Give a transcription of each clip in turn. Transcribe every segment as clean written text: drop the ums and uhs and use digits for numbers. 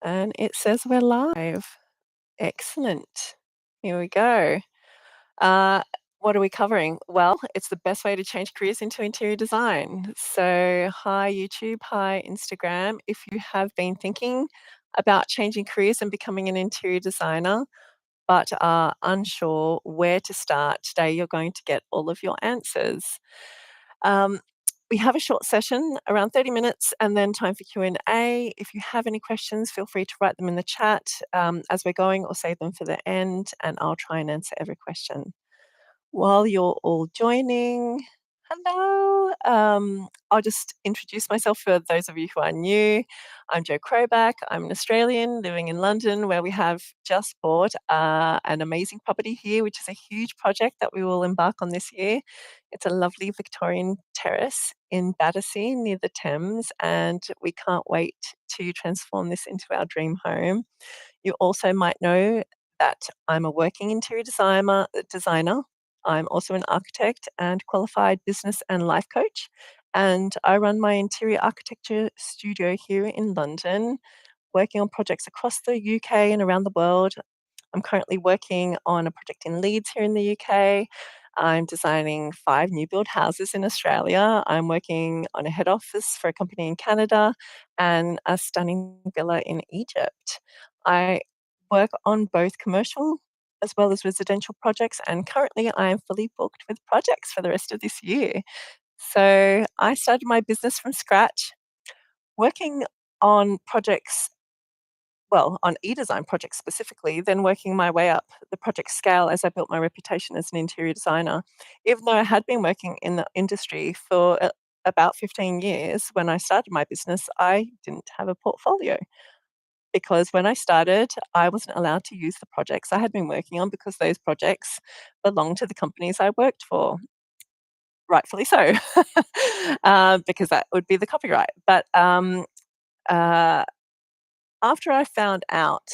And it says we're live. Excellent. Here we go. Uh, what are we covering? Well, it's the best way to change careers into interior design. So, hi, YouTube. Hi, Instagram. If you have been thinking about changing careers and becoming an interior designer, but are unsure where to start, today you're going to get all of your answers. Um, we have a short session, around 30 minutes, and then time for Q&A. If you have any questions, feel free to write them in the chat as we're going or save them for the end, and I'll try and answer every question. While you're all joining, hello. I'll just introduce myself for those of you who are new. I'm Jo Kroback. I'm an Australian living in London, where we have just bought an amazing property here, which is a huge project that we will embark on this year. It's a lovely Victorian terrace in Battersea near the Thames, and we can't wait to transform this into our dream home. You also might know that I'm a working interior designer. I'm also an architect and qualified business and life coach. And I run my interior architecture studio here in London, working on projects across the UK and around the world. I'm currently working on a project in Leeds here in the UK. I'm designing 5 new build houses in Australia. I'm working on a head office for a company in Canada and a stunning villa in Egypt. I work on both commercial as well as residential projects, and currently I am fully booked with projects for the rest of this year. So I started my business from scratch, working on projects, well, on e-design projects specifically, then working my way up the project scale as I built my reputation as an interior designer. Even though I had been working in the industry for about 15 years when I started my business, I didn't have a portfolio because when I started, I wasn't allowed to use the projects I had been working on because those projects belonged to the companies I worked for. Rightfully so, because that would be the copyright. But uh, after I found out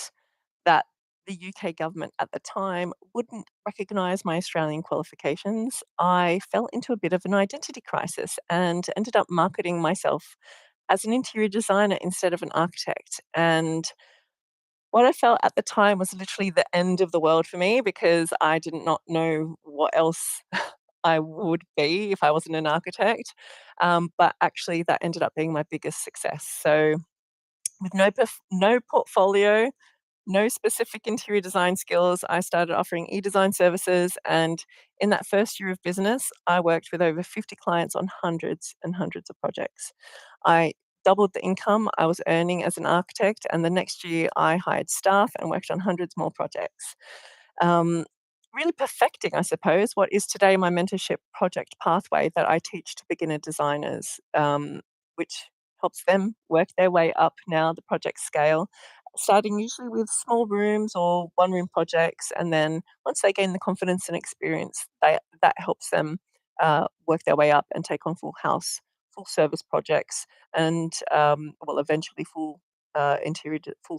that the UK government at the time wouldn't recognise my Australian qualifications, I fell into a bit of an identity crisis and ended up marketing myself as an interior designer instead of an architect. And what I felt at the time was literally the end of the world for me because I did not know what else I would be if I wasn't an architect. But actually, that ended up being my biggest success. So, with no portfolio, no specific interior design skills, I started offering e-design services, and in that first year of business, I worked with over 50 clients on hundreds and hundreds of projects. I doubled the income I was earning as an architect, and the next year I hired staff and worked on hundreds more projects. Um, Really perfecting, I suppose, what is today my mentorship project pathway that I teach to beginner designers, which helps them work their way up now the project scale, starting usually with small rooms or one room projects. And then once they gain the confidence and experience, that helps them work their way up and take on full house, full service projects, and well, eventually full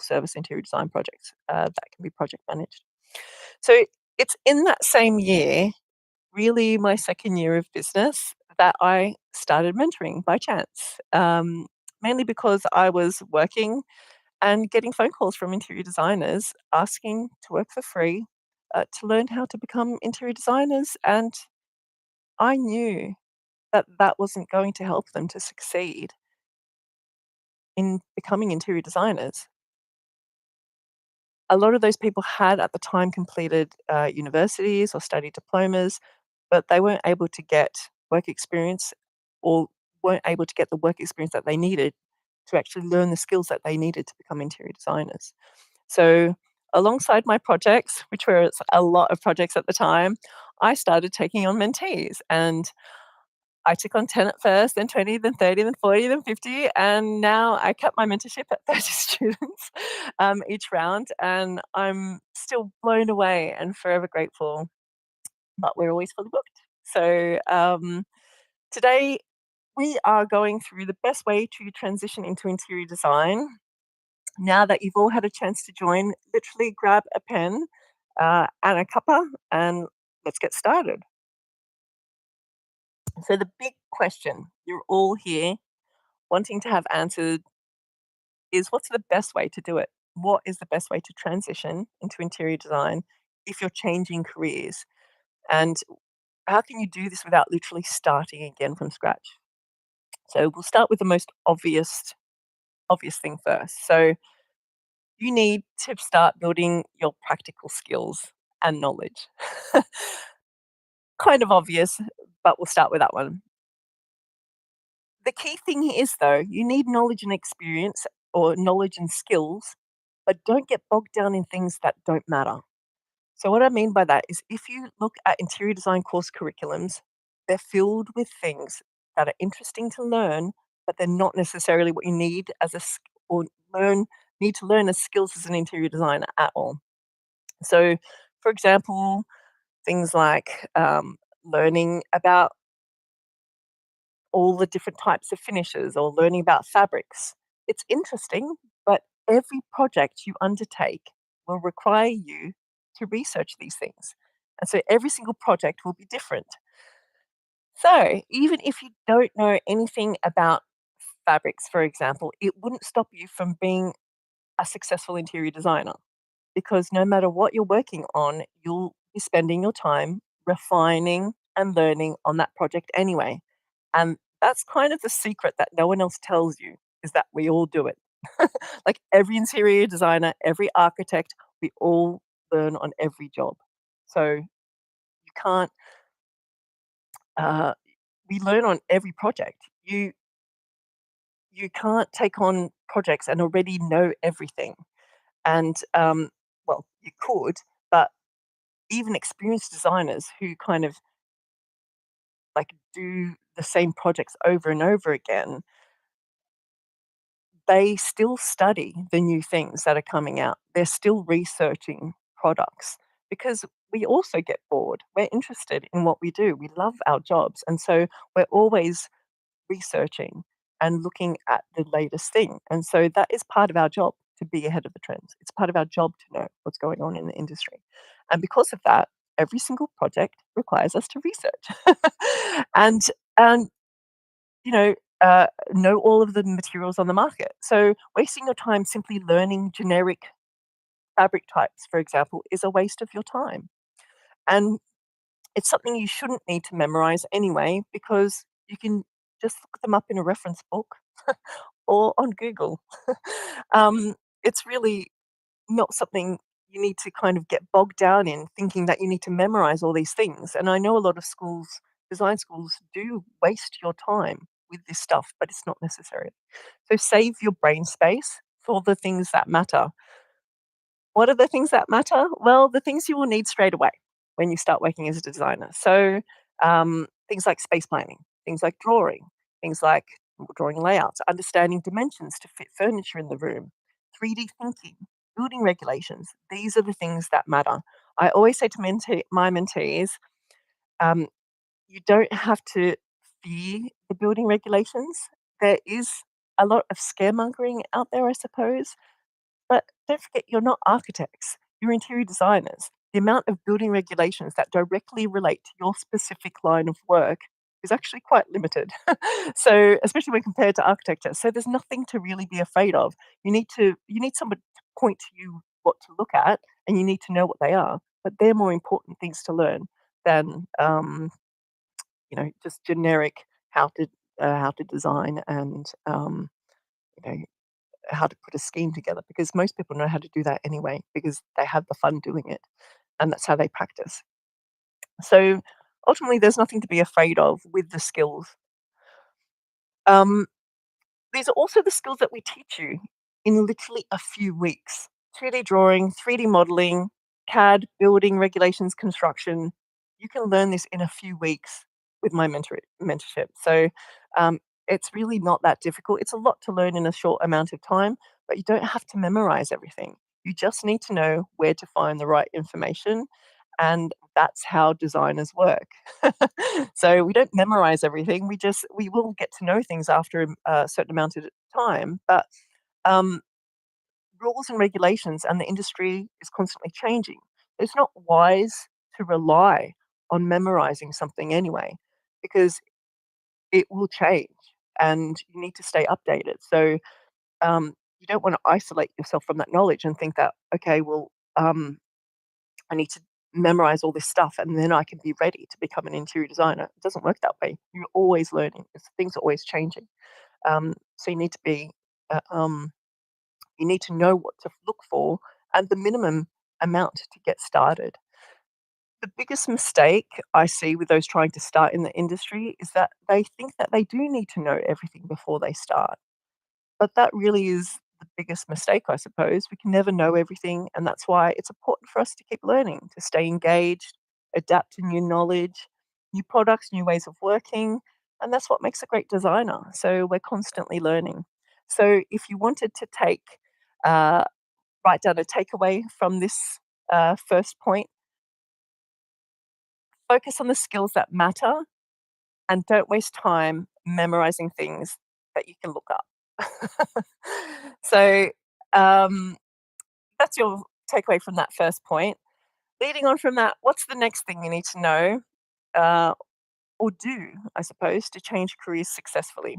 service interior design projects that can be project managed. So it's in that same year, really my second year of business, that I started mentoring by chance. Mainly because I was working and getting phone calls from interior designers asking to work for free to learn how to become interior designers. And I knew that that wasn't going to help them to succeed in becoming interior designers. A lot of those people had at the time completed universities or study diplomas, but they weren't able to get work experience or weren't able to get the work experience that they needed to actually learn the skills that they needed to become interior designers. So, alongside my projects, which were a lot of projects at the time, I started taking on mentees, and I took on 10 at first, then 20, then 30, then 40, then 50, and now I kept my mentorship at 30 students each round, and I'm still blown away and forever grateful, but we're always fully booked. So today we are going through the best way to transition into interior design. Now that you've all had a chance to join, literally grab a pen and a cuppa and let's get started. So the big question you're all here wanting to have answered is, what's the best way to do it? what is the best way to transition into interior design if you're changing careers, and how can you do this without literally starting again from scratch? So we'll start with the most obvious thing first. So you need to start building your practical skills and knowledge. Kind of obvious, but we'll start with that one. The key thing is, though, you need knowledge and experience or knowledge and skills, but don't get bogged down in things that don't matter. So, what I mean by that is if you look at interior design course curriculums, they're filled with things that are interesting to learn, but they're not necessarily what you need as or learn need to learn as skills as an interior designer at all. So, for example, things like learning about all the different types of finishes or learning about fabrics. It's interesting, but every project you undertake will require you to research these things. And so every single project will be different. So even if you don't know anything about fabrics, for example, it wouldn't stop you from being a successful interior designer because no matter what you're working on, you'll be spending your time refining and learning on that project anyway. And that's kind of the secret that no one else tells you is that we all do it. Like every interior designer, every architect, we all learn on every job. So you can't, uh, we learn on every project. You can't take on projects and already know everything. And well, you could, but even experienced designers who kind of like do the same projects over and over again, they still study the new things that are coming out. They're still researching products because we also get bored. We're interested in what we do. We love our jobs. And so we're always researching and looking at the latest thing. And so that is part of our job to be ahead of the trends. It's part of our job to know what's going on in the industry. And because of that, every single project requires us to research. and and you know all of the materials on the market. So wasting your time simply learning generic fabric types, for example, is a waste of your time. And it's something you shouldn't need to memorize anyway, because you can just look them up in a reference book or on Google. It's really not something you need to kind of get bogged down in thinking that you need to memorize all these things. And I know a lot of schools, design schools, do waste your time with this stuff, but it's not necessary. So save your brain space for the things that matter. What are the things that matter? Well, the things you will need straight away when you start working as a designer. So things like space planning, things like drawing, things like drawing layouts, understanding dimensions to fit furniture in the room, 3D thinking, building regulations. These are the things that matter. I always say to my mentees, um, you don't have to fear the building regulations. There is a lot of scaremongering out there, I suppose, but don't forget, you're not architects, you're interior designers. The amount of building regulations that directly relate to your specific line of work is actually quite limited. So, especially when compared to architecture. So, there's nothing to really be afraid of. You need someone to point to you what to look at, and you need to know what they are. But they're more important things to learn than just generic how to design and you know how to put a scheme together, because most people know how to do that anyway because they have the fun doing it and that's how they practice. So ultimately, there's nothing to be afraid of with the skills. Um, these are also the skills that we teach you in literally a few weeks: 2D drawing, 3D modeling, CAD, building regulations, construction. You can learn this in a few weeks with my mentorship. So it's really not that difficult. It's a lot to learn in a short amount of time, but you don't have to memorize everything. You just need to know where to find the right information. And that's how designers work. So we don't memorize everything. We will get to know things after a certain amount of time, but um, rules and regulations and the industry is constantly changing. It's not wise to rely on memorizing something anyway, because it will change and you need to stay updated. So you don't want to isolate yourself from that knowledge and think that, okay, well, I need to memorize all this stuff and then I can be ready to become an interior designer. It doesn't work that way. You're always learning. Things are always changing. So you need to be, uh, um, you need to know what to look for and the minimum amount to get started. The biggest mistake I see with those trying to start in the industry is that they think that they do need to know everything before they start. But that really is the biggest mistake, I suppose. We can never know everything, and that's why it's important for us to keep learning, to stay engaged, adapt to new knowledge, new products, new ways of working, and that's what makes a great designer. So we're constantly learning. So if you wanted to uh, write down a takeaway from this first point, focus on the skills that matter and don't waste time memorizing things that you can look up. so um, that's your takeaway from that first point. Leading on from that, what's the next thing you need to know uh, or do, I suppose, to change careers successfully?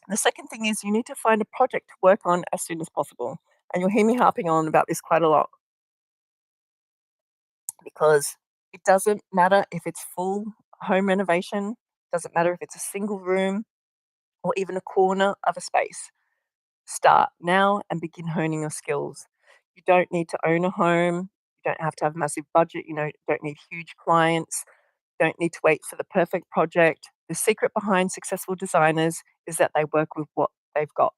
The second thing is you need to find a project to work on as soon as possible. And you'll hear me harping on about this quite a lot because it doesn't matter if it's full home renovation, doesn't matter if it's a single room or even a corner of a space. Start now and begin honing your skills. You don't need to own a home. You don't have to have a massive budget. Don't need huge clients. Don't need to wait for the perfect project. The secret behind successful designers is that they work with what they've got.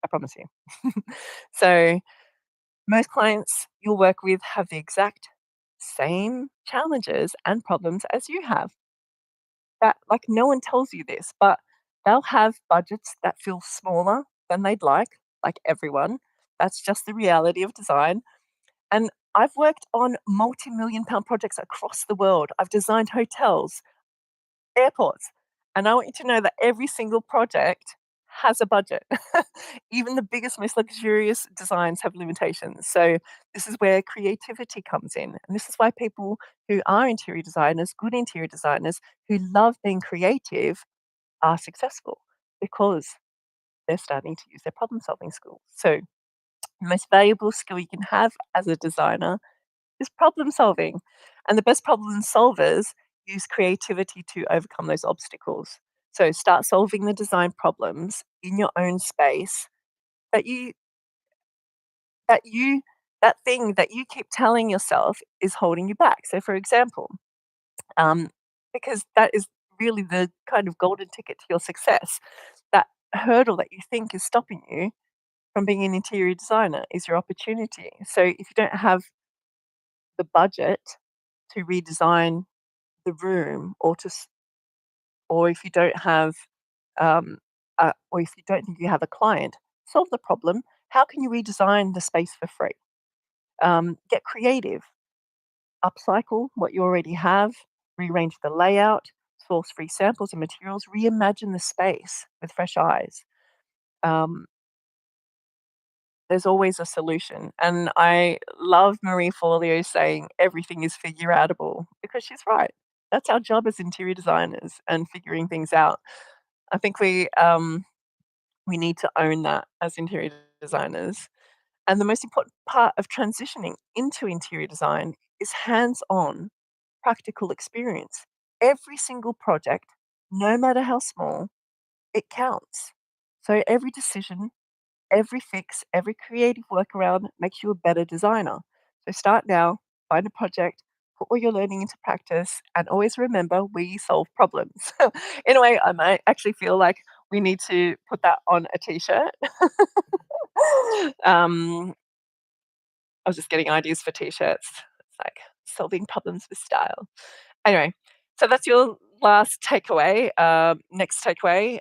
I promise you. So, most clients you'll work with have the exact same challenges and problems as you have. That, like, no one tells you this, but they'll have budgets that feel smaller than they'd like everyone. That's just the reality of design. And I've worked on multi-million pound projects across the world. I've designed hotels, airports, and I want you to know that every single project has a budget. Even the biggest, most luxurious designs have limitations. So this is where creativity comes in. And this is why people who are interior designers, good interior designers, who love being creative are successful because they're starting to use their problem solving skills. So the most valuable skill you can have as a designer is problem solving. And the best problem solvers use creativity to overcome those obstacles. So start solving the design problems in your own space that that you that thing that you keep telling yourself is holding you back. So for example, um, because that is really the kind of golden ticket to your success, that hurdle that you think is stopping you from being an interior designer is your opportunity. So if you don't have the budget to redesign the room or if you don't have or if you don't think you have a client, solve the problem. How can you redesign the space for free? Get creative, upcycle what you already have, rearrange the layout, source free samples and materials, reimagine the space with fresh eyes. Um, there's always a solution. And I love Marie Forleo saying everything is figure outable because she's right. That's our job as interior designers and figuring things out. I think we need to own that as interior designers. And the most important part of transitioning into interior design is hands on practical experience. Every single project, no matter how small, it counts. So every decision, every fix, every creative workaround makes you a better designer. So start now, find a project, put all your learning into practice, and always remember we solve problems. In a way, I might actually feel like we need to put that on a t shirt. um, I was just getting ideas for t shirts. It's like solving problems with style. Anyway, so that's your last takeaway. Next takeaway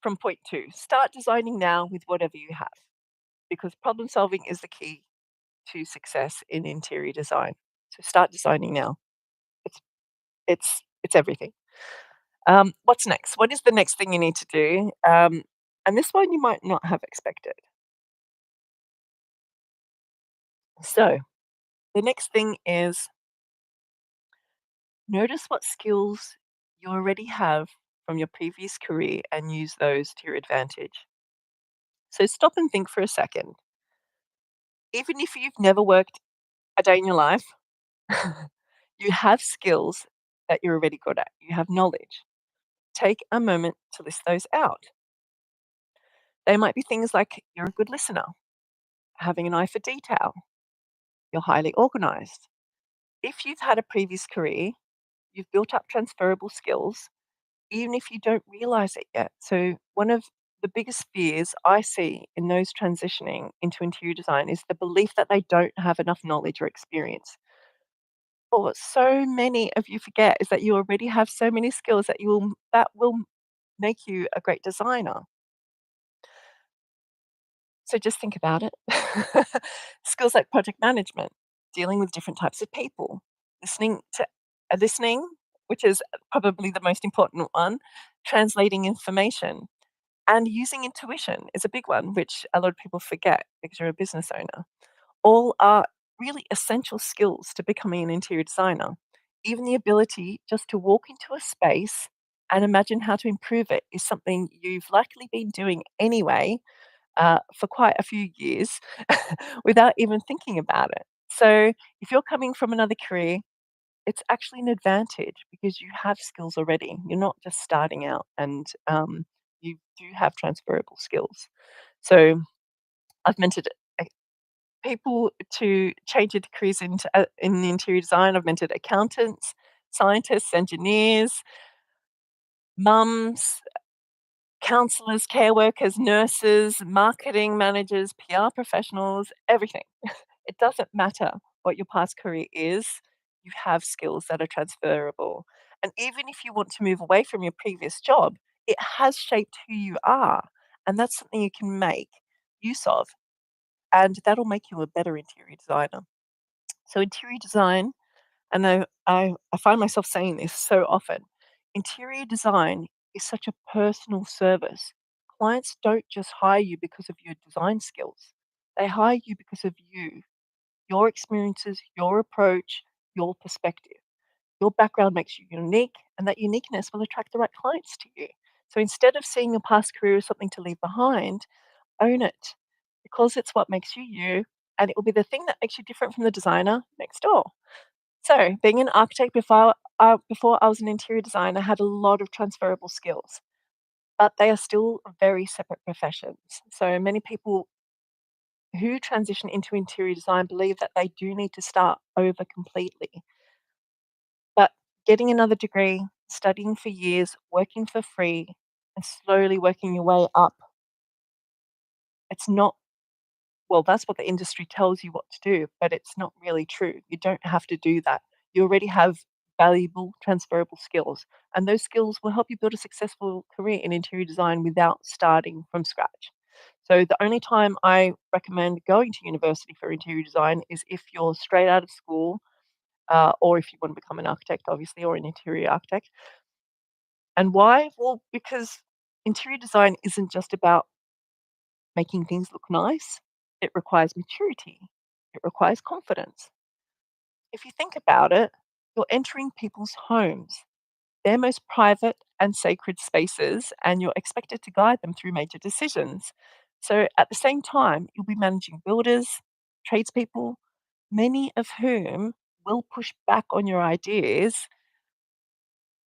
from point two, start designing now with whatever you have because problem solving is the key to success in interior design. So start designing now. It's it's everything. What's next? What is the next thing you need to do? And this one you might not have expected. So the next thing is notice what skills you already have from your previous career and use those to your advantage. So stop and think for a second. Even if you've never worked a day in your life, you have skills that you're already good at. You have knowledge. Take a moment to list those out. They might be things like you're a good listener, having an eye for detail, you're highly organized. If you've had a previous career, you've built up transferable skills, even if you don't realize it yet. So, one of the biggest fears I see in those transitioning into interior design is the belief that they don't have enough knowledge or experience. But what so many of you forget is that you already have so many skills that will make you a great designer. So just think about it. Skills like project management, dealing with different types of people, listening, which is probably the most important one, translating information, and using intuition is a big one, which a lot of people forget because you're a business owner. All are really essential skills to becoming an interior designer. Even the ability just to walk into a space and imagine how to improve it is something you've likely been doing anyway for quite a few years without even thinking about it. So, if you're coming from another career, it's actually an advantage because you have skills already. You're not just starting out, and you do have transferable skills. So, I've mentored uh, people to change their careers in the interior design. I've mentored accountants, scientists, engineers, mums, counselors, care workers, nurses, marketing managers, PR professionals, everything. It doesn't matter what your past career is, you have skills that are transferable. And even if you want to move away from your previous job, it has shaped who you are. And that's something you can make use of. And that'll make you a better interior designer. So, interior design, and I find myself saying this so often, interior design is such a personal service. Clients don't just hire you because of your design skills, they hire you because of you, your experiences, your approach, your perspective. Your background makes you unique, and that uniqueness will attract the right clients to you. So instead of seeing your past career as something to leave behind, own it because it's what makes you you, and it will be the thing that makes you different from the designer next door. So, being an architect before I was an interior designer, had a lot of transferable skills, but they are still very separate professions. So many people who transition into interior design believe that they do need to start over completely. But getting another degree, studying for years, working for free, and slowly working your way up, it's not, well, that's what the industry tells you what to do, but it's not really true. You don't have to do that. You already have valuable transferable skills, and those skills will help you build a successful career in interior design without starting from scratch. So, the only time I recommend going to university for interior design is if you're straight out of school, or if you want to become an architect, obviously, or an interior architect. And why? Well, because interior design isn't just about making things look nice, it requires maturity, it requires confidence. If you think about it, you're entering people's homes, their most private and sacred spaces, and you're expected to guide them through major decisions. So, at the same time, you'll be managing builders, tradespeople, many of whom will push back on your ideas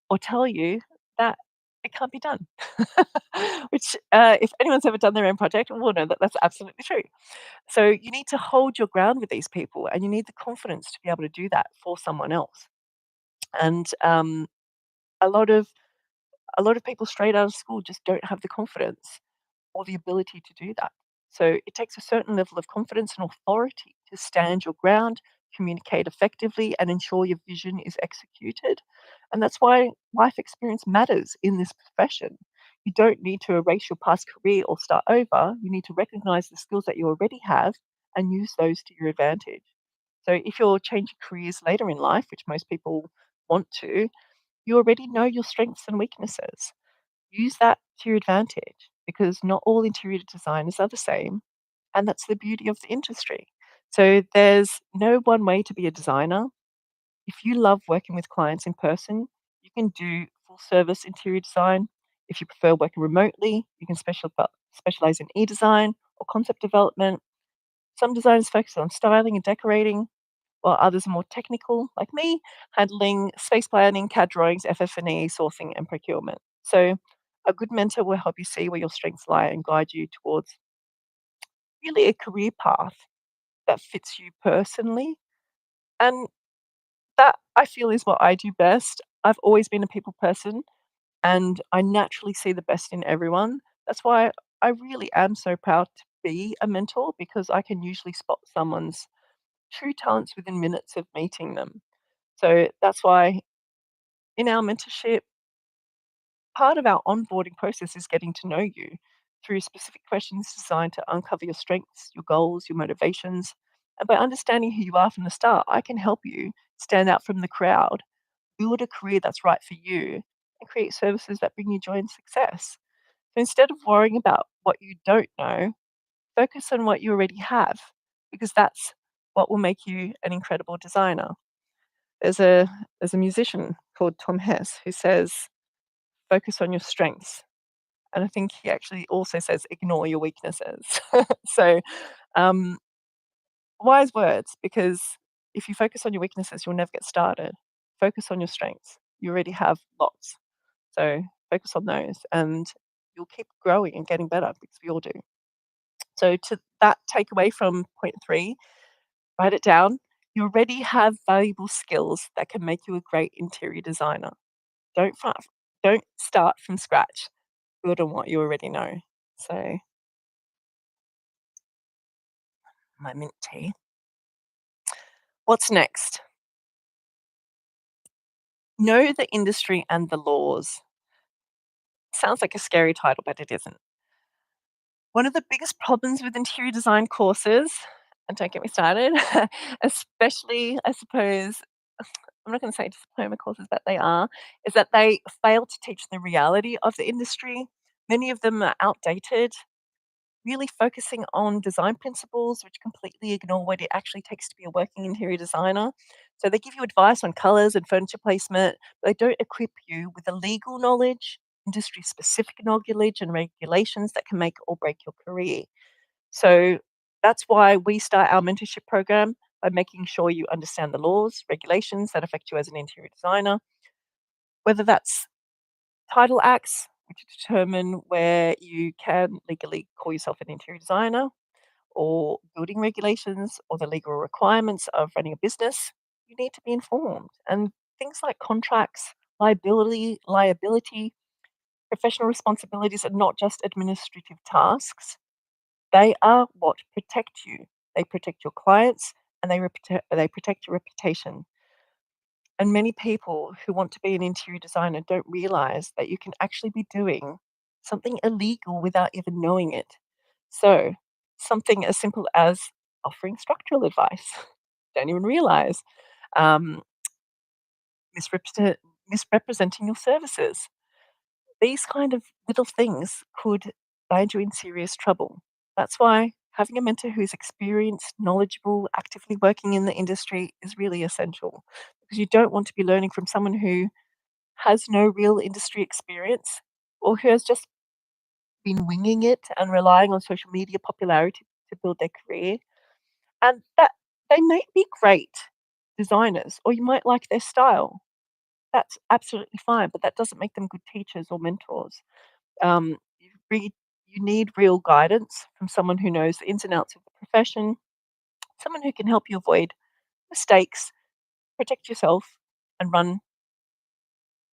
or tell you that it can't be done. Which, if anyone's ever done their own project, will know that that's absolutely true. So you need to hold your ground with these people, and you need the confidence to be able to do that for someone else. And a lot of a lot of people straight out of school just don't have the confidence or the ability to do that. So it takes a certain level of confidence and authority to stand your ground, communicate effectively, and ensure your vision is executed. And that's why life experience matters in this profession. You don't need to erase your past career or start over. You need to recognize the skills that you already have and use those to your advantage. So if you're changing careers later in life, which most people want to, you already know your strengths and weaknesses. Use that to your advantage because not all interior designers are the same, and that's the beauty of the industry. So there's no one way to be a designer. If you love working with clients in person, you can do full service interior design. If you prefer working remotely, you can specialize in e design. or concept development. Some designers focus on styling and decorating, while others are more technical, like me, handling space planning, CAD drawings, FF&E, sourcing, and procurement. So, a good mentor will help you see where your strengths lie and guide you towards really a career path that fits you personally. And that I feel is what I do best. I've always been a people person and I naturally see the best in everyone. That's why I really am so proud to be a mentor because I can usually spot someone's true talents within minutes of meeting them. So that's why in our mentorship, part of our onboarding process is getting to know you through specific questions designed to uncover your strengths, your goals, your motivations. And by understanding who you are from the start, I can help you stand out from the crowd, build a career that's right for you, and create services that bring you joy and success. So instead of worrying about what you don't know, focus on what you already have, because that's what will make you an incredible designer. There's a there's a musician called Tom Hess who says, focus on your strengths. And I think he actually also says, ignore your weaknesses. So um, wise words, because if you focus on your weaknesses, you'll never get started. Focus on your strengths. You already have lots. So focus on those and you'll keep growing and getting better because we all do. So to that takeaway from point 3, write it down. You already have valuable skills that can make you a great interior designer. Don't fa- don't start from scratch. Build on what you already know. So my mint tea. What's next? Know the industry and the laws. Sounds like a scary title, but it isn't. One of the biggest problems with interior design courses, and don't get me started, especially, I suppose, I'm not going to say diploma courses, but they are, is that they fail to teach the reality of the industry. Many of them are outdated, really focusing on design principles, which completely ignore what it actually takes to be a working interior designer. So they give you advice on colors and furniture placement, but they don't equip you with the legal knowledge, industry specific knowledge, and regulations that can make or break your career. So that's why we start our mentorship program by making sure you understand the laws, regulations that affect you as an interior designer, whether that's title acts, which determine where you can legally call yourself an interior designer, or building regulations or the legal requirements of running a business, you need to be informed. And things like contracts, liability, professional responsibilities are not just administrative tasks. They are what protect you. They protect your clients and they protect your reputation. And many people who want to be an interior designer don't realize that you can actually be doing something illegal without even knowing it. So, something as simple as offering structural advice, don't even realize, um, misrepresent, misrepresenting your services. These kind of little things could land you in serious trouble. That's why having a mentor who's experienced, knowledgeable, actively working in the industry is really essential because you don't want to be learning from someone who has no real industry experience or who has just been winging it and relying on social media popularity to build their career. And that they might be great designers or you might like their style. That's absolutely fine, but that doesn't make them good teachers or mentors. You you need real guidance from someone who knows the ins and outs of the profession, someone who can help you avoid mistakes, protect yourself, and run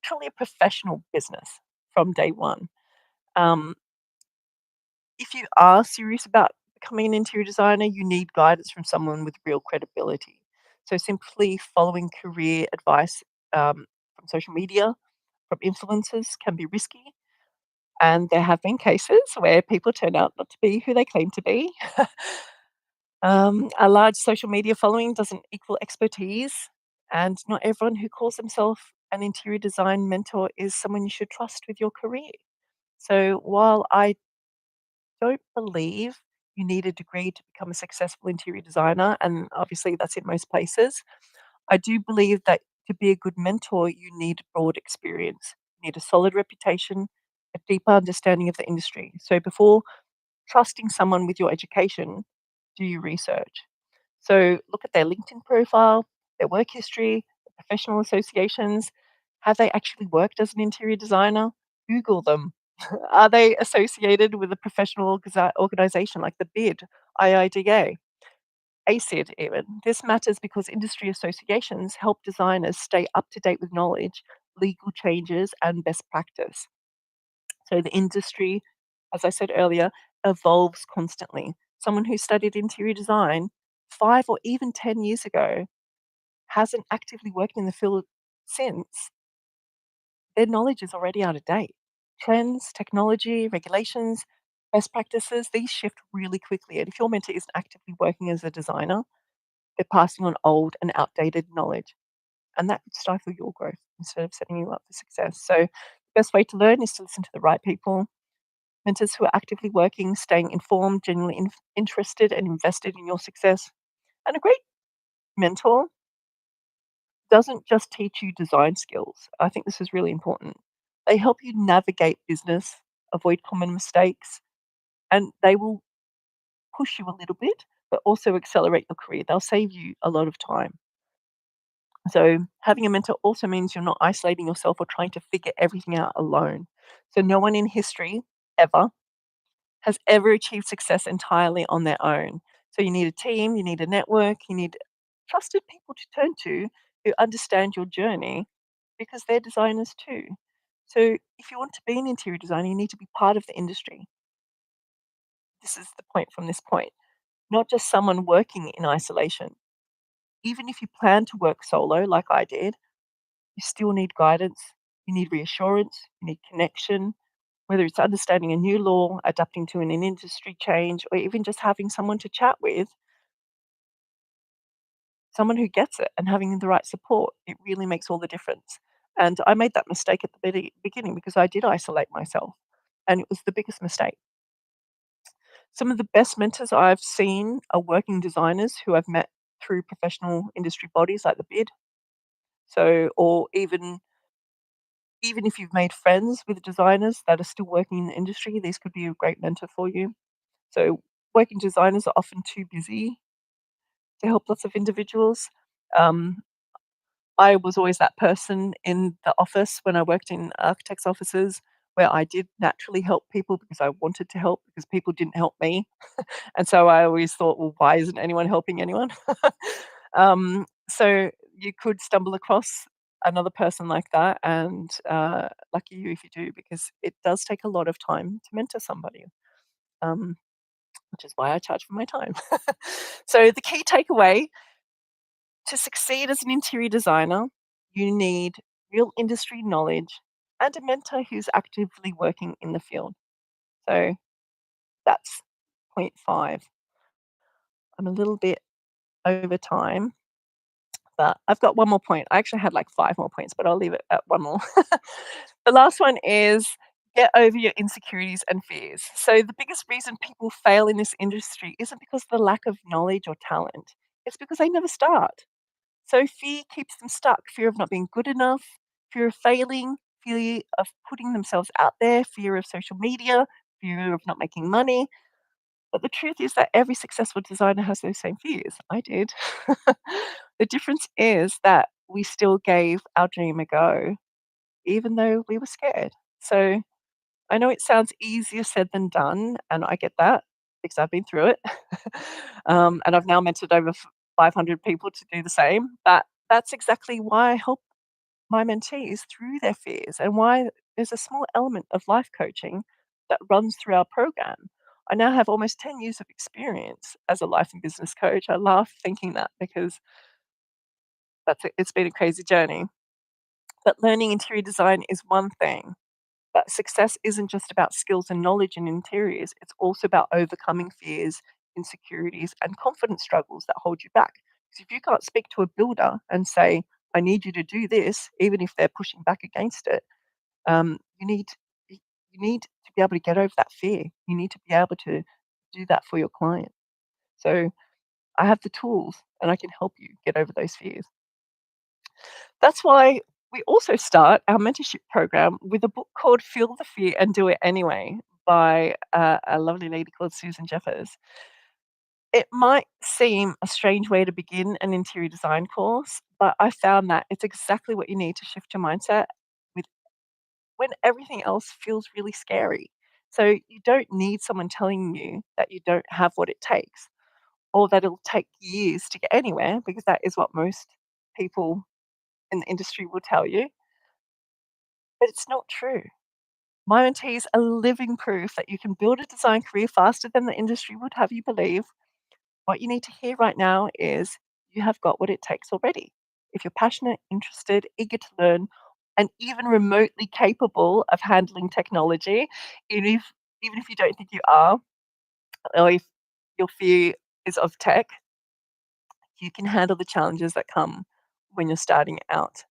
truly a professional business from day one. Um, if you are serious about becoming an interior designer, you need guidance from someone with real credibility. So simply following career advice from social media, from influencers, can be risky. And there have been cases where people turn out not to be who they claim to be. A large social media following doesn't equal expertise, and not everyone who calls themselves an interior design mentor is someone you should trust with your career. So while I don't believe you need a degree to become a successful interior designer, and obviously that's in most places, I do believe that to be a good mentor, you need broad experience, you need a solid reputation, a deeper understanding of the industry. So before trusting someone with your education, do your research. So look at their LinkedIn profile, their work history, their professional associations. Have they actually worked as an interior designer? Google them. Are they associated with a professional organization like the BID, IIDA, ACID even? This matters because industry associations help designers stay up to date with knowledge, legal changes, and best practice. So the industry, as I said earlier, evolves constantly. Someone who studied interior design 5 or even 10 years ago hasn't actively worked in the field since, their knowledge is already out of date. Trends, technology, regulations, best practices, these shift really quickly. And if your mentor isn't actively working as a designer, they're passing on old and outdated knowledge. And that could stifle your growth instead of setting you up for success. So, the best way to learn is to listen to the right people, mentors who are actively working, staying informed, genuinely interested, and invested in your success. And a great mentor doesn't just teach you design skills. I think this is really important. They help you navigate business, avoid common mistakes, and they will push you a little bit, but also accelerate your career. They'll save you a lot of time. So, having a mentor also means you're not isolating yourself or trying to figure everything out alone. So, no one in history ever has ever achieved success entirely on their own. So you need a team, you need a network, you need trusted people to turn to who understand your journey because they're designers too. So if you want to be an interior designer, you need to be part of the industry. This is the point from this point, not just someone working in isolation. Even if you plan to work solo, like I did, you still need guidance, you need reassurance, you need connection, whether it's understanding a new law, adapting to an industry change, or even just having someone to chat with, someone who gets it and having the right support, it really makes all the difference. And I made that mistake at the beginning because I did isolate myself, and it was the biggest mistake. Some of the best mentors I've seen are working designers who I've met through professional industry bodies like the BID. So, or even if you've made friends with designers that are still working in the industry, these could be a great mentor for you. So, working designers are often too busy to help lots of individuals. Um, I was always that person in the office when I worked in architects' offices where I did naturally help people because I wanted to help because people didn't help me. And so I always thought, well, why isn't anyone helping anyone? So you could stumble across another person like that, and lucky you if you do, because it does take a lot of time to mentor somebody. Um, which is why I charge for my time. So, the key takeaway to succeed as an interior designer, you need real industry knowledge and a mentor who's actively working in the field. So, that's point five. I'm a little bit over time, but I've got one more point. I actually had like five more points, but I'll leave it at one more. The last one is get over your insecurities and fears. So, the biggest reason people fail in this industry isn't because of the lack of knowledge or talent, it's because they never start. So fear keeps them stuck. Fear of not being good enough, fear of failing, fear of putting themselves out there, fear of social media, fear of not making money. But the truth is that every successful designer has those same fears. I did. The difference is that we still gave our dream a go, even though we were scared. So I know it sounds easier said than done, and I get that because I've been through it. And I've now mentored over 500 people to do the same. But that's exactly why I help my mentees through their fears and why there's a small element of life coaching that runs through our program. I now have almost 10 years of experience as a life and business coach. I laugh thinking that because it's been a crazy journey. But learning interior design is one thing. But success isn't just about skills and knowledge in interiors, it's also about overcoming fears, insecurities, and confidence struggles that hold you back. Because if you can't speak to a builder and say, I need you to do this, even if they're pushing back against it, you need you need to be able to get over that fear. You need to be able to do that for your client. So I have the tools and I can help you get over those fears. That's why we also start our mentorship program with a book called Feel the Fear and Do It Anyway by a lovely lady called Susan Jeffers. It might seem a strange way to begin an interior design course, but I found that it's exactly what you need to shift your mindset with when everything else feels really scary. So you don't need someone telling you that you don't have what it takes or that it'll take years to get anywhere because that is what most people in the industry will tell you, but it's not true. My mentees are living proof that you can build a design career faster than the industry would have you believe. What you need to hear right now is you have got what it takes already. If you're passionate, interested, eager to learn, and even remotely capable of handling technology, even if, even if you don't think you are, or if your fear is of tech, you can handle the challenges that come when you're starting out.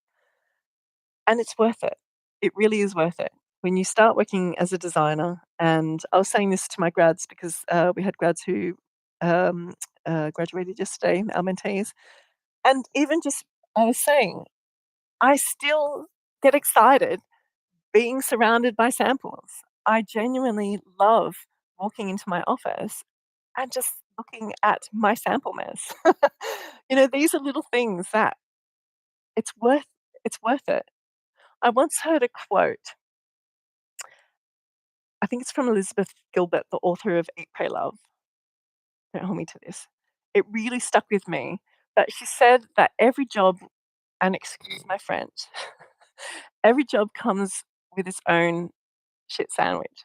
And it's worth it. It really is worth it. When you start working as a designer, and I was saying this to my grads because we had grads who um, graduated yesterday, our mentees, and even just I was saying, I still get excited being surrounded by samples. I genuinely love walking into my office and just looking at my sample mess. These are little things that it's worth it's worth it. I once heard a quote. I think it's from Elizabeth Gilbert, the author of Eat, Pray, Love. Don't hold me to this. It really stuck with me. But she said that every job, and excuse my French, every job comes with its own shit sandwich.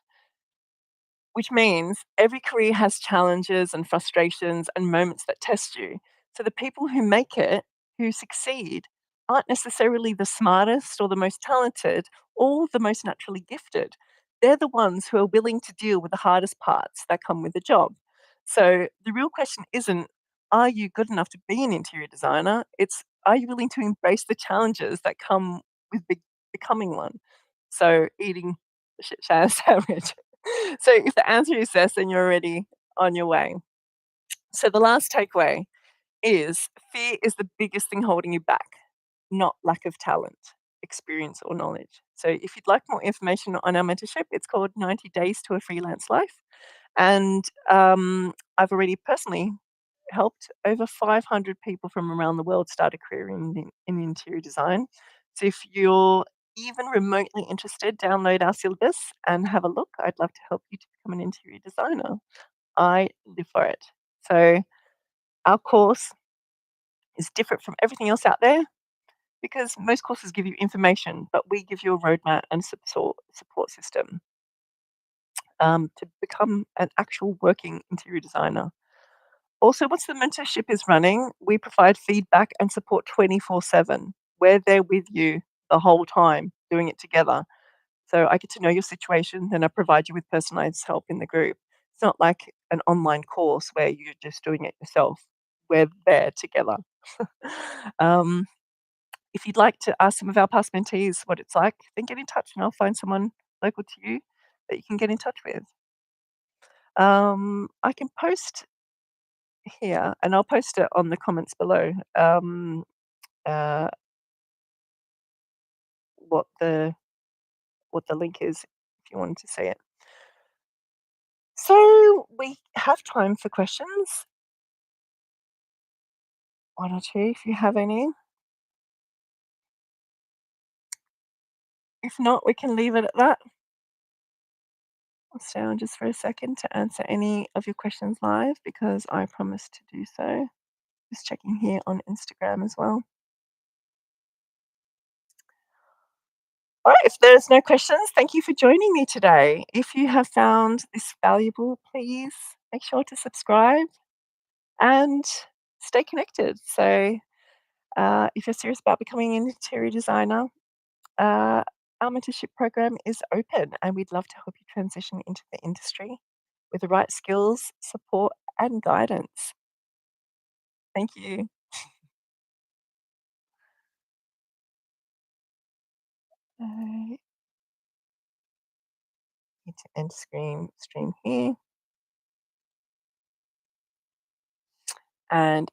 Which means every career has challenges and frustrations and moments that test you. So the people who make it, who succeed, aren't necessarily the smartest or the most talented or the most naturally gifted. They're the ones who are willing to deal with the hardest parts that come with the job. So the real question isn't, are you good enough to be an interior designer? It's, are you willing to embrace the challenges that come with becoming one? So eating the shit sandwich. So if the answer is yes, then you're already on your way. So the last takeaway is fear is the biggest thing holding you back, not lack of talent, experience, or knowledge. So if you'd like more information on our mentorship, it's called 90 Days to a Freelance Life. And I've already personally helped over 500 people from around the world start a career in interior design. So if you're even remotely interested, download our syllabus and have a look. I'd love to help you to become an interior designer. I live for it. So our course is different from everything else out there because most courses give you information, but we give you a roadmap and support system to become an actual working interior designer. Also, once the mentorship is running, we provide feedback and support 24/7. We're there with you the whole time, doing it together. So I get to know your situation, then I provide you with personalized help in the group. It's not like an online course where you're just doing it yourself. We're there together. um, if you'd like to ask some of our past mentees what it's like, then get in touch and I'll find someone local to you that you can get in touch with. I can post here, and I'll post it on the comments below, uh, what the link is if you wanted to see it. So we have time for questions, 1 or 2 if you have any. If not, we can leave it at that. I'll stay on just for a second to answer any of your questions live because I promised to do so. Just checking here on Instagram as well. All right, if there's no questions, thank you for joining me today. If you have found this valuable, please make sure to subscribe and stay connected. So, if you're serious about becoming an interior designer, uh, our mentorship program is open and we'd love to help you transition into the industry with the right skills, support, and guidance. Thank you. Need to end stream here and